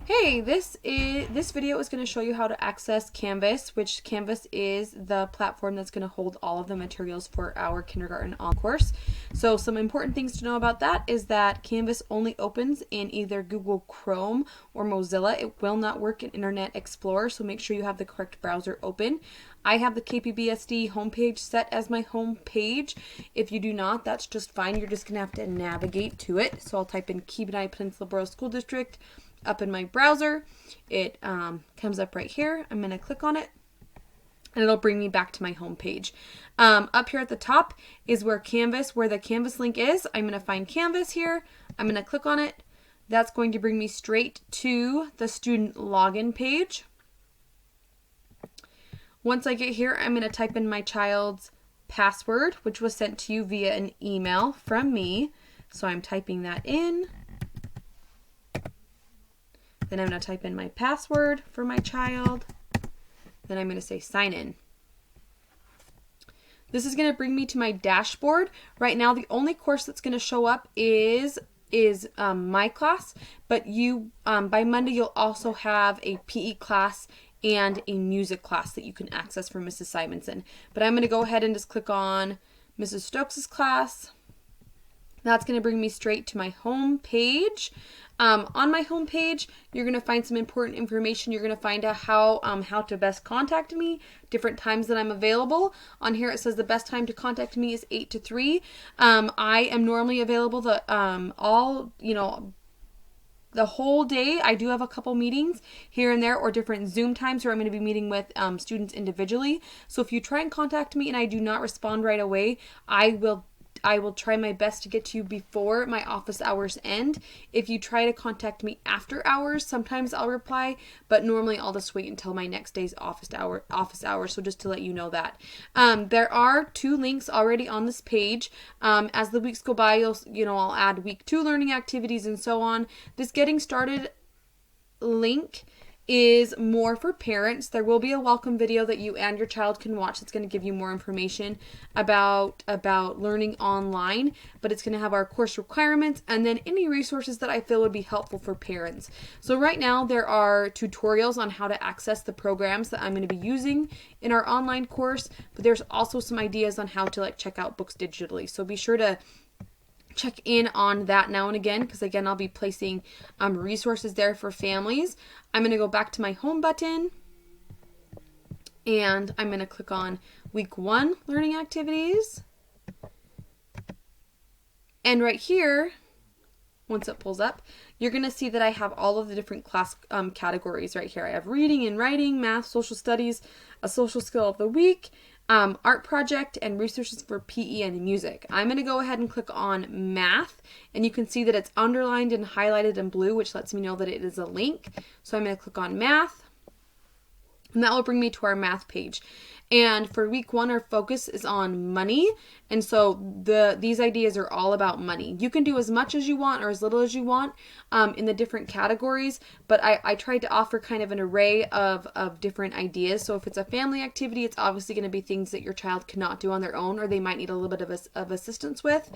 Hey, this video is going to show you how to access Canvas, which Canvas is the platform that's going to hold all of the materials for our kindergarten on course. So some important things to know about that is that Canvas only opens in either Google Chrome or Mozilla. It will not work in Internet Explorer, so make sure you have the correct browser open. I have the KPBSD homepage set as my home page. If you do not, that's just fine. You're just going to have to navigate to it. So I'll type in Kenai Peninsula Borough School District up in my browser. It comes up right here. I'm going to click on it and it'll bring me back to my home page. Up here at the top is where the Canvas link is. I'm going to find Canvas here. I'm going to click on it. That's going to bring me straight to the student login page. Once I get here, I'm going to type in my child's password, which was sent to you via an email from me. So I'm typing that in. Then I'm going to type in my password for my child. Then I'm going to say sign in. This is going to bring me to my dashboard. Right now, the only course that's going to show up is my class, but you by Monday you'll also have a PE class and a music class that you can access from Mrs. Simonson. But I'm going to go ahead and just click on Mrs. Stokes' class. That's going to bring me straight to my home page. On my home page, you're going to find some important information. You're going to find out how to best contact me, different times that I'm available. On here it says the best time to contact me is 8 to 3. I am normally available the whole day. I do have a couple meetings here and there or different Zoom times where I'm going to be meeting with students individually. So if you try and contact me and I do not respond right away, I will try my best to get to you before my office hours end. If you try to contact me after hours, sometimes I'll reply, but normally I'll just wait until my next day's office hours. So just to let you know that. There are 2 links already on this page. As the weeks go by, I'll add week 2 learning activities and so on. This getting started link is more for parents. There will be a welcome video that you and your child can watch that's going to give you more information about learning online, but it's going to have our course requirements and then any resources that I feel would be helpful for parents. So right now there are tutorials on how to access the programs that I'm going to be using in our online course, but there's also some ideas on how to check out books digitally. So be sure to check in on that now and again, because again I'll be placing resources there for families. I'm going to go back to my home button and I'm going to click on week 1 learning activities. And right here, once it pulls up, you're going to see that I have all of the different class categories right here. I have reading and writing, math, social studies, a social skill of the week, art project, and resources for PE and music. I'm going to go ahead and click on math, and you can see that it's underlined and highlighted in blue, which lets me know that it is a link. So I'm going to click on math, and that will bring me to our math page. And for week 1, our focus is on money. And so these ideas are all about money. You can do as much as you want or as little as you want in the different categories, but I tried to offer kind of an array of different ideas. So if it's a family activity, it's obviously going to be things that your child cannot do on their own or they might need a little bit of assistance with.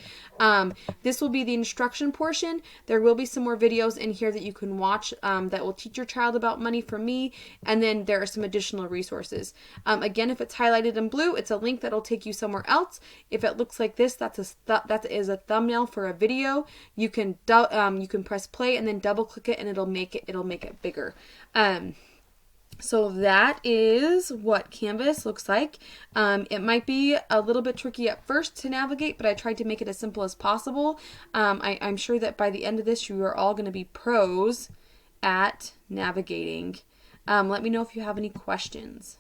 This will be the instruction portion. There will be some more videos in here that you can watch that will teach your child about money from me. And then there are some additional resources. Again, if it's highlighted in blue, it's a link that'll take you somewhere else. If it looks like this, that is a thumbnail for a video. You can press play and then double click it, and it'll make it bigger. So that is what Canvas looks like. It might be a little bit tricky at first to navigate, but I tried to make it as simple as possible. I'm sure that by the end of this, you are all going to be pros at navigating. Let me know if you have any questions.